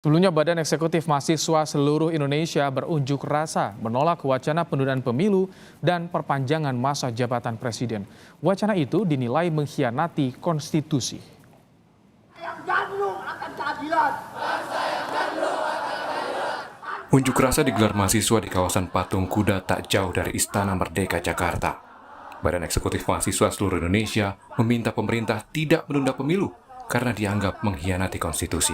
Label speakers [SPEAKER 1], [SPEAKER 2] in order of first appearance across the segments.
[SPEAKER 1] Sebelumnya, Badan Eksekutif Mahasiswa Seluruh Indonesia berunjuk rasa menolak wacana penundaan pemilu dan perpanjangan masa jabatan presiden. Wacana itu dinilai mengkhianati konstitusi.
[SPEAKER 2] Unjuk rasa digelar mahasiswa di kawasan Patung Kuda tak jauh dari Istana Merdeka, Jakarta. Badan Eksekutif Mahasiswa Seluruh Indonesia meminta pemerintah tidak menunda pemilu karena dianggap mengkhianati konstitusi.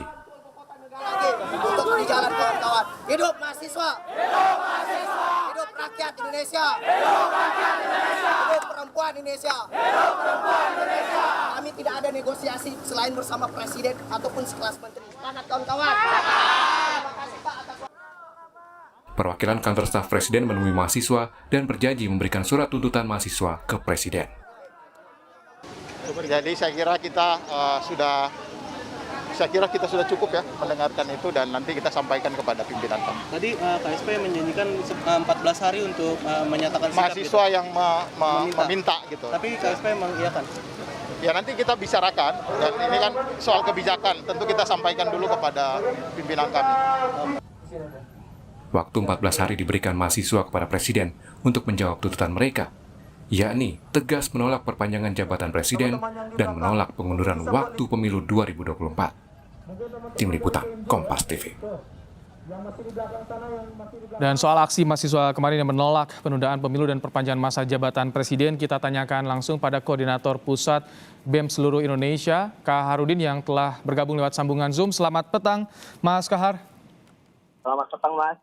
[SPEAKER 3] Untuk berjalan kawan-kawan. Hidup mahasiswa. Hidup mahasiswa. Hidup rakyat Indonesia. Hidup rakyat Indonesia. Hidup perempuan Indonesia. Hidup perempuan Indonesia. Kami tidak ada negosiasi selain bersama presiden ataupun sekelas menteri. Semangat kawan-kawan. Terima kasih Pak atas.
[SPEAKER 2] Perwakilan kantor staf presiden menemui mahasiswa dan berjanji memberikan surat tuntutan mahasiswa ke presiden.
[SPEAKER 4] Jadi saya kira kita sudah cukup ya mendengarkan itu dan nanti kita sampaikan kepada pimpinan kami.
[SPEAKER 5] Tadi KSP menjanjikan 14 hari untuk menyatakan sikap
[SPEAKER 4] mahasiswa
[SPEAKER 5] gitu.
[SPEAKER 4] yang meminta gitu.
[SPEAKER 5] Tapi KSP mengiyakan.
[SPEAKER 4] Ya nanti kita bicarakan dan ini kan soal kebijakan tentu kita sampaikan dulu kepada pimpinan kami.
[SPEAKER 2] Waktu 14 hari diberikan mahasiswa kepada presiden untuk menjawab tuntutan mereka, yakni tegas menolak perpanjangan jabatan presiden dan menolak pengunduran waktu pemilu 2024. Tim Liputan Kompas TV.
[SPEAKER 1] Dan soal aksi mahasiswa kemarin yang menolak penundaan pemilu dan perpanjangan masa jabatan presiden, kita tanyakan langsung pada Koordinator Pusat BEM Seluruh Indonesia, Kak Harudin, yang telah bergabung lewat sambungan Zoom. Selamat petang, Mas Kahar.
[SPEAKER 6] Selamat petang, Mas.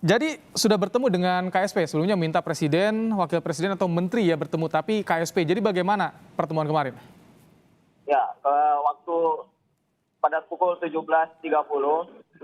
[SPEAKER 1] Jadi sudah bertemu dengan KSP, sebelumnya minta presiden, wakil presiden atau menteri ya bertemu, tapi KSP. Jadi bagaimana pertemuan kemarin?
[SPEAKER 6] Ya, waktu pada pukul 17.30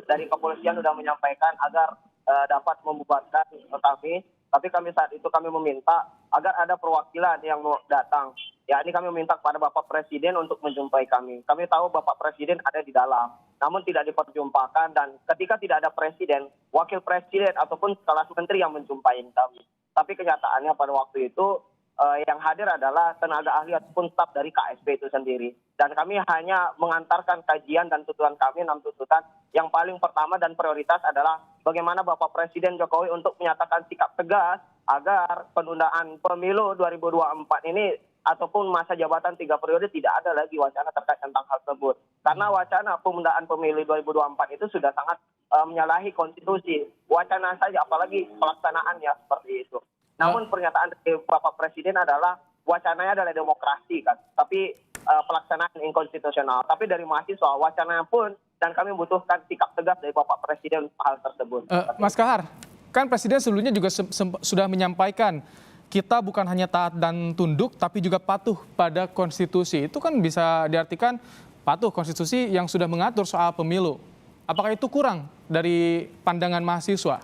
[SPEAKER 6] dari kepolisian sudah menyampaikan agar dapat membubarkan kami. Tapi saat itu kami meminta agar ada perwakilan yang mau datang. Ya, ini kami meminta kepada Bapak Presiden untuk menjumpai kami. Kami tahu Bapak Presiden ada di dalam, namun tidak diperjumpakan, dan ketika tidak ada presiden, wakil presiden ataupun sekelas menteri yang menjumpai kami. Tapi kenyataannya pada waktu itu yang hadir adalah tenaga ahli ataupun staf dari KSP itu sendiri. Dan kami hanya mengantarkan kajian dan tuntutan kami, 6 tuntutan. Yang paling pertama dan prioritas adalah bagaimana Bapak Presiden Jokowi untuk menyatakan sikap tegas agar penundaan pemilu 2024 ini ataupun masa jabatan 3 periode tidak ada lagi wacana terkait tentang hal tersebut. Karena wacana penundaan pemilu 2024 itu sudah sangat menyalahi konstitusi. Wacana saja, apalagi pelaksanaannya seperti itu. Namun pernyataan dari Bapak Presiden adalah wacananya adalah demokrasi kan, tapi pelaksanaan inkonstitusional. Tapi dari mahasiswa wacananya pun, dan kami membutuhkan sikap tegas dari Bapak Presiden hal tersebut.
[SPEAKER 1] Mas Kahar, kan Presiden sebelumnya juga sudah menyampaikan kita bukan hanya taat dan tunduk, tapi juga patuh pada konstitusi. Itu kan bisa diartikan patuh konstitusi yang sudah mengatur soal pemilu. Apakah itu kurang dari pandangan mahasiswa?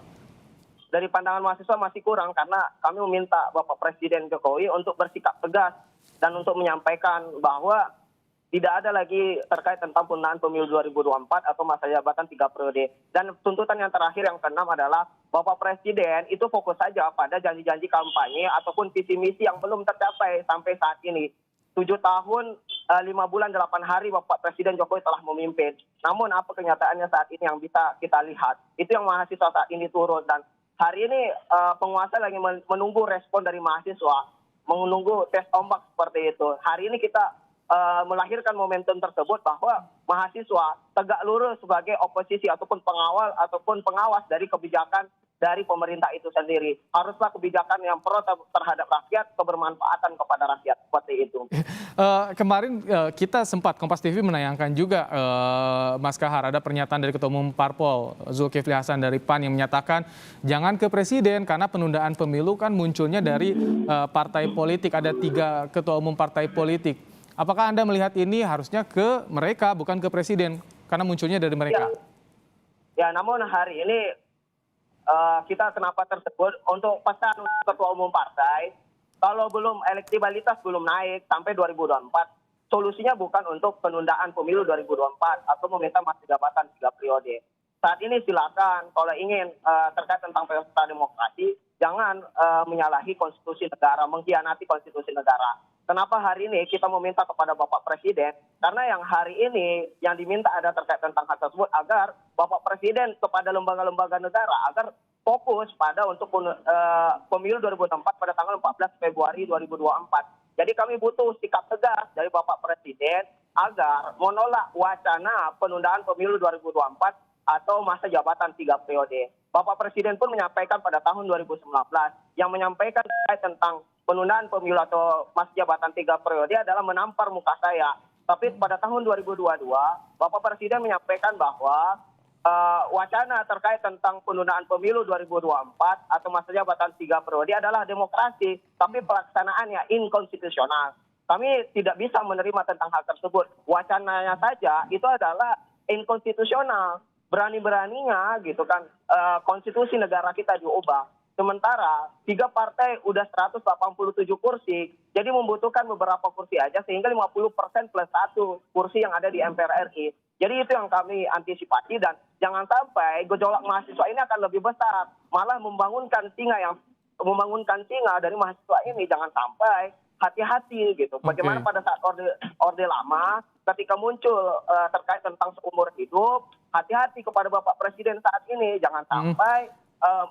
[SPEAKER 6] Dari pandangan mahasiswa masih kurang karena kami meminta Bapak Presiden Jokowi untuk bersikap tegas dan untuk menyampaikan bahwa tidak ada lagi terkait tentang penundaan pemilu 2024 atau masa jabatan 3 periode. Dan tuntutan yang terakhir yang keenam adalah Bapak Presiden itu fokus saja pada janji-janji kampanye ataupun visi misi yang belum tercapai sampai saat ini. 7 tahun, 5 bulan, 8 hari Bapak Presiden Jokowi telah memimpin. Namun apa kenyataannya saat ini yang bisa kita lihat? Itu yang mahasiswa saat ini turun, dan hari ini penguasa lagi menunggu respon dari mahasiswa, menunggu tes ombak seperti itu. Hari ini kita melahirkan momentum tersebut bahwa mahasiswa tegak lurus sebagai oposisi ataupun pengawal ataupun pengawas dari kebijakan dari pemerintah itu sendiri. Haruslah kebijakan yang pro terhadap rakyat, kebermanfaatan kepada rakyat, seperti itu.
[SPEAKER 1] Kemarin kita sempat Kompas TV menayangkan juga, Mas Kahar, ada pernyataan dari Ketua Umum Parpol Zulkifli Hasan dari PAN yang menyatakan jangan ke presiden karena penundaan pemilu kan munculnya dari partai politik, ada 3 ketua umum partai politik. Apakah Anda melihat ini harusnya ke mereka bukan ke presiden karena munculnya dari mereka?
[SPEAKER 6] Ya, namun hari ini kita kenapa tersebut untuk pesan ketua umum partai, kalau belum elektabilitas belum naik sampai 2024, solusinya bukan untuk penundaan pemilu 2024 atau meminta masa jabatan 3 periode. Saat ini silakan kalau ingin terkait tentang pesta demokrasi, jangan menyalahi konstitusi negara, mengkhianati konstitusi negara. Kenapa hari ini kita meminta kepada Bapak Presiden? Karena yang hari ini yang diminta ada terkait tentang hal tersebut agar Bapak Presiden kepada lembaga-lembaga negara agar fokus pada untuk pemilu 2024 pada tanggal 14 Februari 2024. Jadi kami butuh sikap tegas dari Bapak Presiden agar menolak wacana penundaan pemilu 2024 atau masa jabatan 3 periode. Bapak Presiden pun menyampaikan pada tahun 2019 yang menyampaikan terkait tentang penundaan pemilu atau masa jabatan 3 periode adalah menampar muka saya. Tapi pada tahun 2022, Bapak Presiden menyampaikan bahwa wacana terkait tentang penundaan pemilu 2024 atau masa jabatan 3 periode adalah demokrasi, tapi pelaksanaannya inkonstitusional. Kami tidak bisa menerima tentang hal tersebut. Wacananya saja itu adalah inkonstitusional. Berani-beraninya gitu kan konstitusi negara kita diubah. Sementara 3 partai udah 187 kursi, jadi membutuhkan beberapa kursi aja sehingga 50% plus 1 kursi yang ada di MPR RI. Jadi itu yang kami antisipasi dan jangan sampai gejolak mahasiswa ini akan lebih besar, malah membangunkan singa dari mahasiswa ini. Jangan sampai, hati-hati gitu. Bagaimana pada saat orde lama ketika muncul terkait tentang seumur hidup, hati-hati kepada Bapak Presiden saat ini, jangan sampai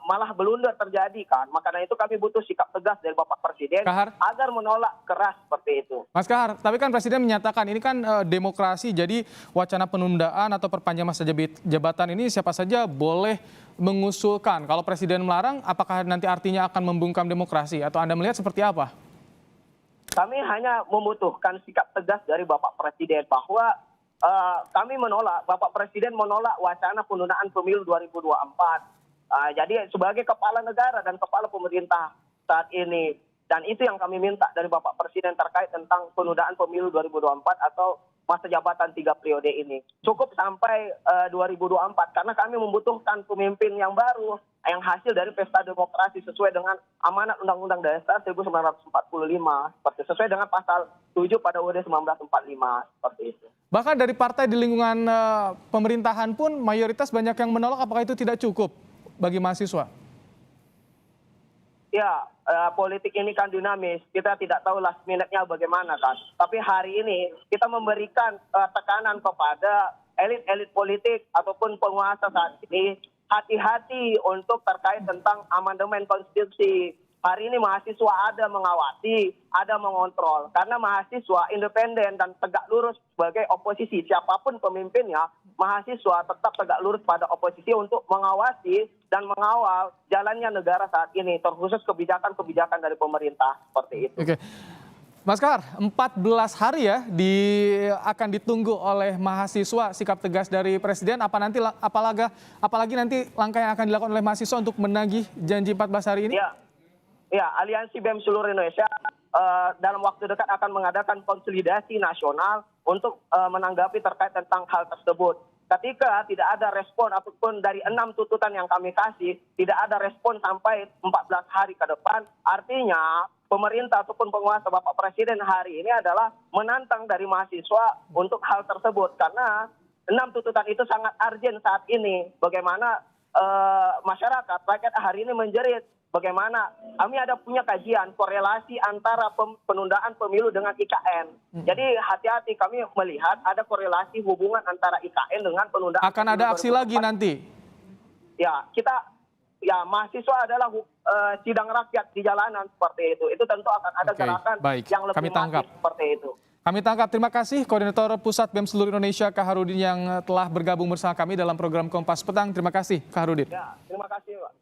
[SPEAKER 6] malah blunder terjadi kan. Makanya itu kami butuh sikap tegas dari Bapak Presiden agar menolak keras seperti itu.
[SPEAKER 1] Mas Kahar, tapi kan Presiden menyatakan ini kan demokrasi, jadi wacana penundaan atau perpanjangan masa jabatan ini siapa saja boleh mengusulkan. Kalau Presiden melarang, apakah nanti artinya akan membungkam demokrasi? Atau Anda melihat seperti apa?
[SPEAKER 6] Kami hanya membutuhkan sikap tegas dari Bapak Presiden bahwa kami menolak, Bapak Presiden menolak wacana penundaan pemilu 2024. Jadi sebagai kepala negara dan kepala pemerintah saat ini, dan itu yang kami minta dari Bapak Presiden terkait tentang penundaan pemilu 2024 atau masa jabatan 3 periode ini. Cukup sampai 2024 karena kami membutuhkan pemimpin yang baru, yang hasil dari pesta demokrasi sesuai dengan amanat Undang-Undang Dasar 1945, sesuai dengan pasal 7 pada UUD 1945, seperti itu.
[SPEAKER 1] Bahkan dari partai di lingkungan pemerintahan pun mayoritas banyak yang menolak, apakah itu tidak cukup bagi mahasiswa?
[SPEAKER 6] Ya, politik ini kan dinamis. Kita tidak tahu last minute-nya bagaimana kan. Tapi hari ini kita memberikan tekanan kepada elit-elit politik ataupun penguasa saat ini. Hati-hati untuk terkait tentang amandemen konstitusi. Hari ini mahasiswa ada mengawasi, ada mengontrol. Karena mahasiswa independen dan tegak lurus sebagai oposisi. Siapapun pemimpinnya, mahasiswa tetap tegak lurus pada oposisi untuk mengawasi dan mengawal jalannya negara saat ini, terkhusus kebijakan-kebijakan dari pemerintah seperti itu.
[SPEAKER 1] Oke. Mas Kahar, 14 hari ya akan ditunggu oleh mahasiswa sikap tegas dari Presiden. Apalagi nanti langkah yang akan dilakukan oleh mahasiswa untuk menagih janji 14 hari ini?
[SPEAKER 6] Ya, Aliansi BEM seluruh Indonesia dalam waktu dekat akan mengadakan konsolidasi nasional untuk menanggapi terkait tentang hal tersebut. Ketika tidak ada respon ataupun dari 6 tuntutan yang kami kasih, tidak ada respon sampai 14 hari ke depan, artinya pemerintah ataupun penguasa Bapak Presiden hari ini adalah menantang dari mahasiswa untuk hal tersebut. Karena 6 tuntutan itu sangat urgent saat ini. Bagaimana masyarakat, rakyat hari ini menjerit. Bagaimana kami ada punya kajian korelasi antara penundaan pemilu dengan IKN. Jadi hati-hati, kami melihat ada korelasi hubungan antara IKN dengan penundaan.
[SPEAKER 1] Akan ada aksi lagi nanti?
[SPEAKER 6] Ya, mahasiswa adalah sidang rakyat di jalanan seperti itu. Itu tentu akan ada gerakan yang lebih masif seperti itu.
[SPEAKER 1] Kami tangkap. Terima kasih Koordinator Pusat BEM seluruh Indonesia Kaharudin yang telah bergabung bersama kami dalam program Kompas Petang. Terima kasih Kaharudin.
[SPEAKER 6] Ya, terima kasih Pak.